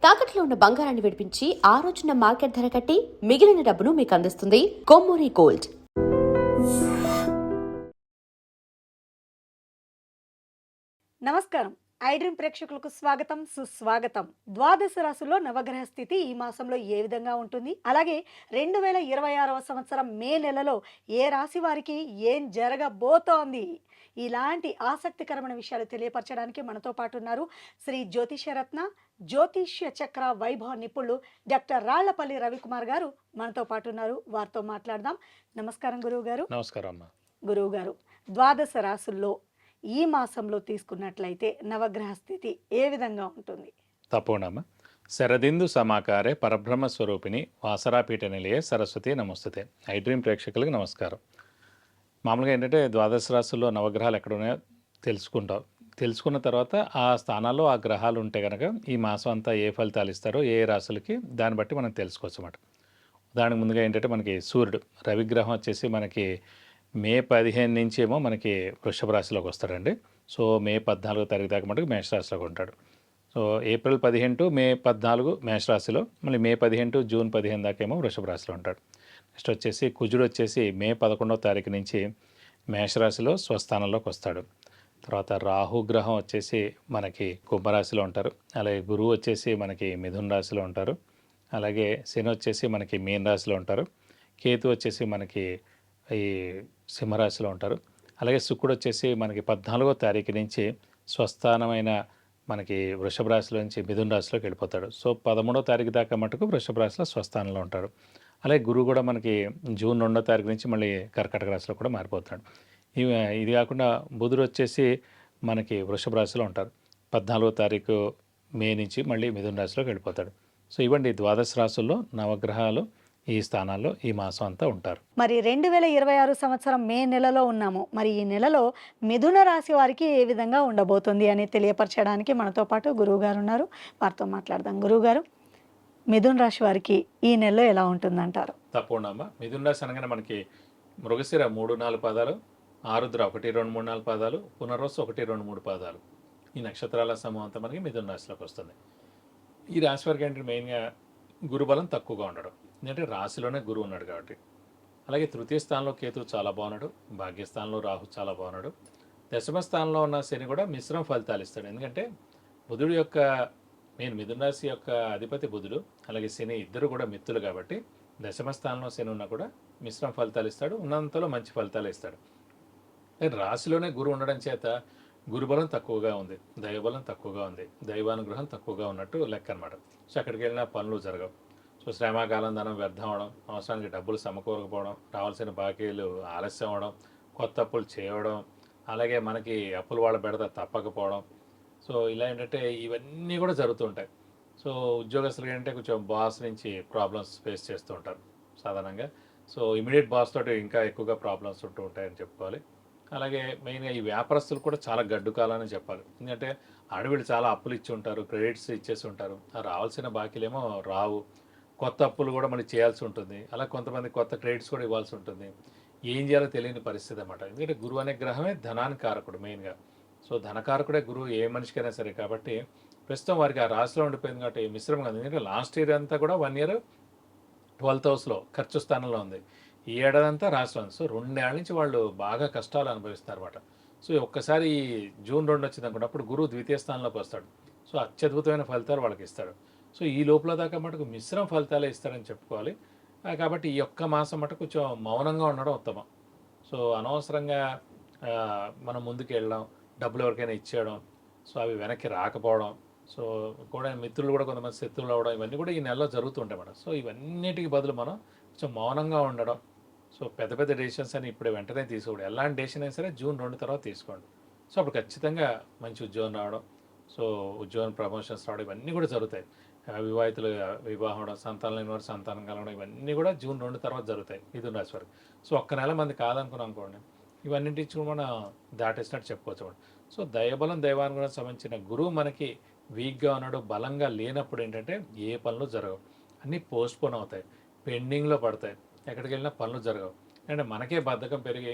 తాకట్లో ఉన్న బంగారాన్ని విడిపించి ఆ రోజున మార్కెట్ ధర కట్టి మిగిలిన డబ్బును మీకు అందిస్తుంది కొమ్మూరి గోల్డ్. నమస్కారం. ఐడ్రీమ్ ప్రేక్షకులకు స్వాగతం, సుస్వాగతం. ద్వాదశ రాశుల్లో నవగ్రహ స్థితి ఈ మాసంలో ఏ విధంగా ఉంటుంది, అలాగే 2026వ సంవత్సరం మే నెలలో ఏ రాశి వారికి ఏం జరగబోతోంది, ఇలాంటి ఆసక్తికరమైన విషయాలు తెలియపరచడానికి మనతో పాటు ఉన్నారు శ్రీ జ్యోతిషరత్న జ్యోతిష్య చక్ర వైభవ నిపుణులు డాక్టర్ రాళ్లపల్లి రవికుమార్ గారు మనతో పాటు ఉన్నారు. వారితో మాట్లాడదాం. నమస్కారం గురువు గారు. నమస్కారం అమ్మా. గురువు గారు, ద్వాదశ రాశుల్లో ఈ మాసంలో తీసుకున్నట్లయితే నవగ్రహ స్థితి ఏ విధంగా ఉంటుంది? తప్పకుండా. శరదిందు సమాకారే పరబ్రహ్మ స్వరూపిణి వాసరాపీఠ నిలయే సరస్వతి నమస్తుతే. ఐడ్రీమ్ ప్రేక్షకులకు నమస్కారం. మామూలుగా ఏంటంటే ద్వాదశ రాశుల్లో నవగ్రహాలు ఎక్కడ ఉన్నాయో తెలుసుకుంటాం. తెలుసుకున్న తర్వాత ఆ స్థానాల్లో ఆ గ్రహాలు ఉంటే కనుక ఈ మాసం అంతా ఏ ఫలితాలు ఇస్తారో ఏ రాశులకి దాన్ని బట్టి మనం తెలుసుకోవచ్చు అన్నమాట. దానికి ముందుగా ఏంటంటే మనకి సూర్యుడు రవిగ్రహం వచ్చేసి మనకి మే 15 నుంచి ఏమో మనకి వృషభ రాశిలోకి వస్తాడండి. సో మే 14 తారీఖు దాకా మటుకు మేషరాశిలోకి ఉంటాడు. సో ఏప్రిల్ 15 టు మే 14 మేషరాశిలో, మళ్ళీ మే 15 టు జూన్ 15 దాకా ఏమో వృషభ రాశిలో ఉంటాడు. నెక్స్ట్ వచ్చేసి కుజుడు వచ్చేసి మే 11వ తారీఖు నుంచి మేషరాశిలో స్వస్థానంలోకి వస్తాడు. తర్వాత రాహుగ్రహం వచ్చేసి మనకి కుంభరాశిలో ఉంటారు. అలాగే గురువు వచ్చేసి మనకి మిథున రాశిలో ఉంటారు. అలాగే శని వచ్చేసి మనకి మీన రాశిలో ఉంటారు. కేతు వచ్చేసి మనకి ఈ సింహరాశిలో ఉంటారు. అలాగే శుక్రుడు వచ్చేసి మనకి 14వ తారీఖు నుంచి స్వస్థానమైన మనకి వృషభ రాశిలో నుంచి మిథున రాశిలోకి వెళ్ళిపోతాడు. సో 13వ తారీఖు దాకా మటుకు వృషభ రాశిలో స్వస్థానంలో ఉంటాడు. అలాగే గురువు కూడా మనకి జూన్ 2వ తారీఖు నుంచి మళ్ళీ కర్కాటక రాశిలో కూడా మారిపోతాడు. ఇది కాకుండా బుధుడు వచ్చేసి మనకి వృషభ రాశిలో ఉంటారు. 14వ తారీఖు మే నుంచి మళ్ళీ మిథున రాశిలోకి వెళ్ళిపోతాడు. సో ఇవ్వండి ద్వాదశ రాశుల్లో నవగ్రహాలు ఈ స్థానాల్లో ఈ మాసం అంతా ఉంటారు. మరి 2026 సంవత్సరం మే నెలలో ఉన్నాము. మరి ఈ నెలలో మిథున రాశి వారికి ఏ విధంగా ఉండబోతుంది అని తెలియపరచడానికి మనతో పాటు గురువు గారు ఉన్నారు. వారితో మాట్లాడదాం. గురువు గారు, మిథున రాశి వారికి ఈ నెలలో ఎలా ఉంటుందంటారు? తప్పకుండా అమ్మా. మిథున రాశి అనగానే మనకి మృగశిర 3-4 పాదాలు, ఆరుద్ర 1-2-3-4 పాదాలు, పునర్వసు 1-2-3 పాదాలు, ఈ నక్షత్రాల సమూహం అంతా మనకి మిథున రాశిలోకి వస్తుంది. ఈ రాశి వారికి ఏంటంటే మెయిన్గా గురుబలం తక్కువగా ఉండడం, ఎందుకంటే రాశిలోనే గురువు ఉన్నాడు కాబట్టి. అలాగే తృతీయ స్థానంలో కేతువు చాలా బాగున్నాడు, భాగ్యస్థానంలో రాహు చాలా బాగున్నాడు, దశమ స్థానంలో ఉన్న శని కూడా మిశ్రమ ఫలితాలు ఇస్తాడు. ఎందుకంటే బుధుడు యొక్క మిథున రాశి యొక్క అధిపతి బుధుడు, అలాగే శని ఇద్దరు కూడా మిత్రులు కాబట్టి దశమ స్థానంలో శని ఉన్నా కూడా మిశ్రమ ఫలితాలు ఇస్తాడు, ఉన్నంతలో మంచి ఫలితాలు ఇస్తాడు. రాశిలోనే గురువు ఉండడం చేత గురుబలం తక్కువగా ఉంది, దైవబలం తక్కువగా ఉంది, దైవానుగ్రహం తక్కువగా ఉన్నట్టు లెక్క అనమాట. సో అక్కడికి వెళ్ళినా పనులు జరగవు. సో శ్రమకాలం ధనం వ్యర్థం అవడం, అవసరానికి డబ్బులు సమకూరకపోవడం, రావాల్సిన బాకీలు ఆలస్యం అవడం, కొత్త అప్పులు చేయడం, అలాగే మనకి అప్పులు వాళ్ళ బెడద తప్పకపోవడం. సో ఇలా ఏంటంటే ఇవన్నీ కూడా జరుగుతుంటాయి. సో ఉద్యోగస్తులు ఏంటంటే కొంచెం బాస్ నుంచి ప్రాబ్లమ్స్ ఫేస్ చేస్తూ ఉంటారు సాధారణంగా. సో ఇమీడియట్ బాస్ తోటి ఇంకా ఎక్కువగా ప్రాబ్లమ్స్ ఉంటూ ఉంటాయని చెప్పుకోవాలి. అలాగే మెయిన్గా ఈ వ్యాపారస్తులు కూడా చాలా గడ్డు కాలని చెప్పాలి. ఎందుకంటే ఆడవిళ్ళు చాలా అప్పులు ఇచ్చి ఉంటారు, క్రెడిట్స్ ఇచ్చేసి ఉంటారు, రావాల్సిన బాకీలేమో రావు, కొత్త అప్పులు కూడా మళ్ళీ చేయాల్సి ఉంటుంది, అలా కొంతమంది కొత్త క్రెడిట్స్ కూడా ఇవ్వాల్సి ఉంటుంది. ఏం చేయాలో తెలియని పరిస్థితి అన్నమాట. ఎందుకంటే గురువు అనే గ్రహమే ధనానికి కారకుడు మెయిన్గా. సో ధనకారకుడే గురువు ఏ మనిషికైనా సరే. కాబట్టి ప్రస్తుతం వారికి ఆ రాశిలో ఉండిపోయింది కాబట్టి మిశ్రమంగా ఉంది. ఎందుకంటే లాస్ట్ ఇయర్ అంతా కూడా 1 ఇయర్ 12th హౌస్లో ఖర్చు స్థానంలో ఉంది, ఈ ఏడాదంతా రాశిలో ఉంది. సో 2 ఏళ్ళ నుంచి వాళ్ళు బాగా కష్టాలు అనుభవిస్తారు అన్నమాట. సో ఒక్కసారి జూన్ 2 వచ్చింది అనుకోండి, అప్పుడు గురువు ద్వితీయ స్థానంలోకి వస్తాడు. సో అత్యద్భుతమైన ఫలితాలు వాళ్ళకి ఇస్తాడు. సో ఈ లోపల దాకా మటుకు మిశ్రమ ఫలితాలే ఇస్తారని చెప్పుకోవాలి. కాబట్టి ఈ ఒక్క మాసం మటుకు కొంచెం మౌనంగా ఉండడం ఉత్తమం. సో అనవసరంగా మనం ముందుకు వెళ్ళడం, డబ్బులు ఎవరికైనా ఇచ్చేయడం, సో అవి వెనక్కి రాకపోవడం, సో కూడా మిత్రులు కూడా కొంతమంది శత్రువులు అవ్వడం, ఇవన్నీ కూడా ఈ నెలలో జరుగుతుంటాయి మేడం. సో ఇవన్నిటికి బదులు మనం కొంచెం మౌనంగా ఉండడం. సో పెద్ద పెద్ద డెసిషన్స్ అని ఇప్పుడు వెంటనే తీసుకోండి. ఎలాంటి డెసిషన్ అయినా సరే జూన్ 2 తర్వాత తీసుకోండి. సో అప్పుడు ఖచ్చితంగా మంచి ఉద్యోగం రావడం, సో ఉద్యోగం ప్రమోషన్స్ రావడం, ఇవన్నీ కూడా జరుగుతాయి. వివాహితులు వివాహం అవడం, సంతానం లేని వారు సంతానం కలగడం, ఇవన్నీ కూడా జూన్ 2 తర్వాత జరుగుతాయి మిథున రాశి వారికి. సో ఒక్క నెల మంది కాదనుకున్నాం అనుకోండి, ఇవన్నింటి మనం దాటేసినట్టు చెప్పుకోవచ్చు. సో దైవబలం దైవానుగుణం సంబంధించిన గురువు మనకి వీక్గా ఉన్నాడు, బలంగా లేనప్పుడు ఏంటంటే ఏ పనులు జరగవు, అన్నీ పోస్ట్పోన్ అవుతాయి, పెండింగ్లో పడతాయి, ఎక్కడికి వెళ్ళినా పనులు జరగవు. అంటే మనకే బద్ధకం పెరిగి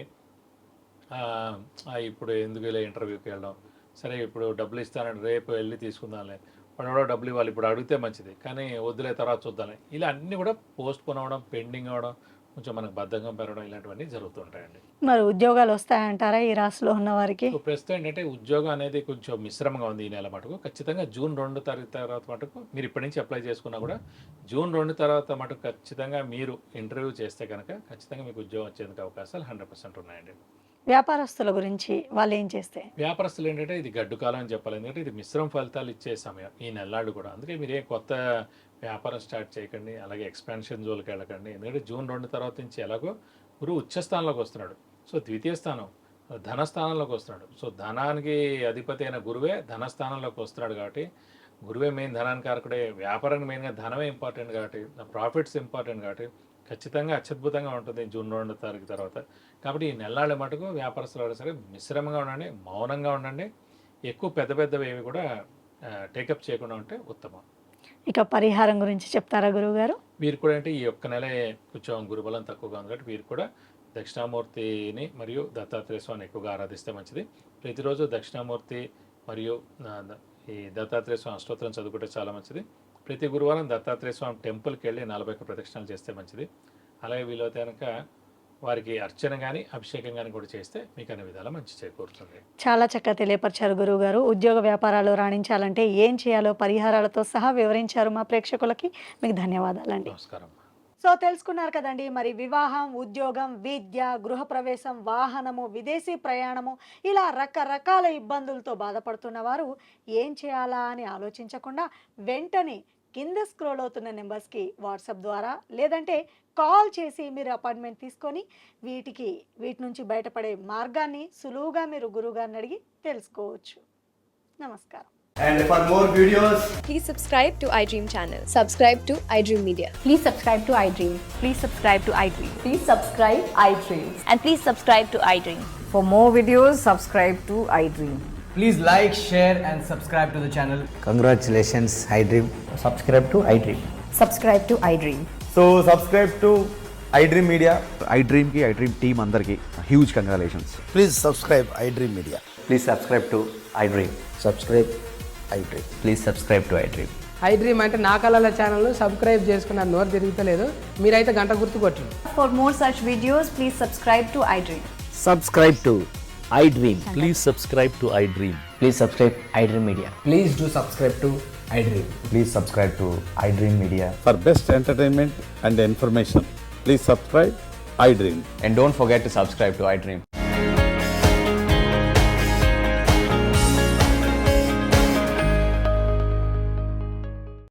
ఇప్పుడు ఎందుకు ఇలా ఇంటర్వ్యూకి వెళ్ళడం, సరే ఇప్పుడు డబ్బులు ఇస్తానంటే రేపు వెళ్ళి తీసుకుందాంలే, వాడు డబ్బులు ఇవ్వాలి, ఇప్పుడు అడిగితే మంచిది, కానీ వద్దులే తర్వాత చూద్దాం, ఇలా అన్నీ కూడా పోస్ట్ పోన్ అవ్వడం, పెండింగ్ అవ్వడం, కొంచెం మనకు బద్ధకం పెరగడం, ఇలాంటివన్నీ జరుగుతుంటాయండి. మరి ఉద్యోగాలు వస్తాయంటారా ఈ రాశిలో ఉన్న వారికి? సో ప్రస్తుతం ఏంటంటే ఉద్యోగం అనేది కొంచెం మిశ్రమంగా ఉంది ఈ నెల మటుకు. ఖచ్చితంగా జూన్ 2 తారీఖు తర్వాత మటుకు మీరు ఇప్పటి నుంచి అప్లై చేసుకున్నా కూడా జూన్ 2 తర్వాత మటుకు ఖచ్చితంగా మీరు ఇంటర్వ్యూ చేస్తే కనుక ఖచ్చితంగా మీకు ఉద్యోగం వచ్చేందుకు అవకాశాలు 100% ఉన్నాయండి. వ్యాపారస్తుల గురించి వాళ్ళు ఏం చేస్తే? వ్యాపారస్తులు ఏంటంటే ఇది గడ్డు కాలం అని చెప్పాలి, ఎందుకంటే ఇది మిశ్రమ ఫలితాలు ఇచ్చే సమయం ఈ నెలలాడు కూడా. అందుకే మీరు ఏ కొత్త వ్యాపారం స్టార్ట్ చేయకండి, అలాగే ఎక్స్పాన్షన్ జోలికి వెళ్ళకండి. ఎందుకంటే జూన్ 2 తర్వాత నుంచి ఎలాగో గురువు ఉచ్చస్థానంలోకి వస్తున్నాడు. సో ద్వితీయ స్థానం ధనస్థానంలోకి వస్తున్నాడు. సో ధనానికి అధిపతి అయిన గురువే ధనస్థానంలోకి వస్తున్నాడు కాబట్టి గురువే మెయిన్ ధనానికి కారకుడే. వ్యాపారానికి మెయిన్గా ధనమే ఇంపార్టెంట్ కాబట్టి, ప్రాఫిట్స్ ఇంపార్టెంట్ కాబట్టి ఖచ్చితంగా అత్యద్భుతంగా ఉంటుంది జూన్ 2 తారీఖు తర్వాత. కాబట్టి ఈ నెలనాళ్ళ మటుకు వ్యాపారస్తులు సరే మిశ్రమంగా ఉండండి, మౌనంగా ఉండండి, ఎక్కువ పెద్ద పెద్దవి ఏవి కూడా టేకప్ చేయకుండా ఉంటే ఉత్తమం. ఇక పరిహారం గురించి చెప్తారా గురువు గారు? వీరు కూడా అంటే ఈ ఒక్క నెల కొంచెం గురుబలం తక్కువగా ఉంది కాబట్టి వీరు కూడా దక్షిణామూర్తిని మరియు దత్తాత్రేయ స్వామిని ఎక్కువగా ఆరాధిస్తే మంచిది. ప్రతిరోజు దక్షిణామూర్తి మరియు ఈ దత్తాత్రేయ స్వామి అష్టోత్తరం చదువుకుంటే చాలా మంచిది. ప్రతి గురువారం దత్తాత్రేయ స్వామి టెంపుల్కి వెళ్ళి 41 ప్రదక్షిణాలు చేస్తే మంచిది. అలాగే వీలైతే కనుక వారికి అర్చన కానీ అభిషేకం కానీ కూడా చేస్తే మీకు అన్ని విధాలా మంచి చేకూరుతుంది. చాలా చక్కగా తెలియపరిచారు గురువు గారు. ఉద్యోగ వ్యాపారాలు రాణించాలంటే ఏం చేయాలో పరిహారాలతో సహా వివరించారు మా ప్రేక్షకులకి. మీకు ధన్యవాదాలండి. నమస్కారం. సో తెలుసుకున్నారు కదండి, మరి వివాహం, ఉద్యోగం, విద్య, గృహప్రవేశం, వాహనము, విదేశీ ప్రయాణము, ఇలా రకరకాల ఇబ్బందులతో బాధపడుతున్న వారు ఏం చేయాలా అని ఆలోచించకుండా వెంటనే కింద స్క్రోల్ అవుతున్న నెంబర్స్కి వాట్సాప్ ద్వారా లేదంటే కాల్ చేసి మీరు అపాయింట్మెంట్ తీసుకొని వీటి నుంచి బయటపడే మార్గాన్ని సులువుగా మీరు గురువుగారిని అడిగి తెలుసుకోవచ్చు. నమస్కారం. And for more videos, Please subscribe to iDream channel. Subscribe to iDream Media. Please subscribe to iDream. Please subscribe to iDream. Please subscribe iDream. And please subscribe to iDream. For more videos, subscribe to iDream. please like, share and subscribe to the channel. Congratulations, iDream. Subscribe to iDream. Subscribe to iDream. So subscribe to iDream Media. iDream ki iDream team andarki huge congratulations. Please subscribe iDream Media. Please subscribe to iDream. Subscribe iDream. Please subscribe to iDream. iDream అంటే నా కళల ఛానల్ను subscribe చేసుకున్న నోరు తిరుగుతలేదు, మీరైతే గంట గుర్తు కొట్టండి. For more such videos, please subscribe to iDream. Subscribe to iDream. Please subscribe to iDream. Please subscribe iDream Media. Please do subscribe to iDream. Please subscribe to iDream Media. For best entertainment and information, please subscribe iDream. And don't forget to subscribe to iDream.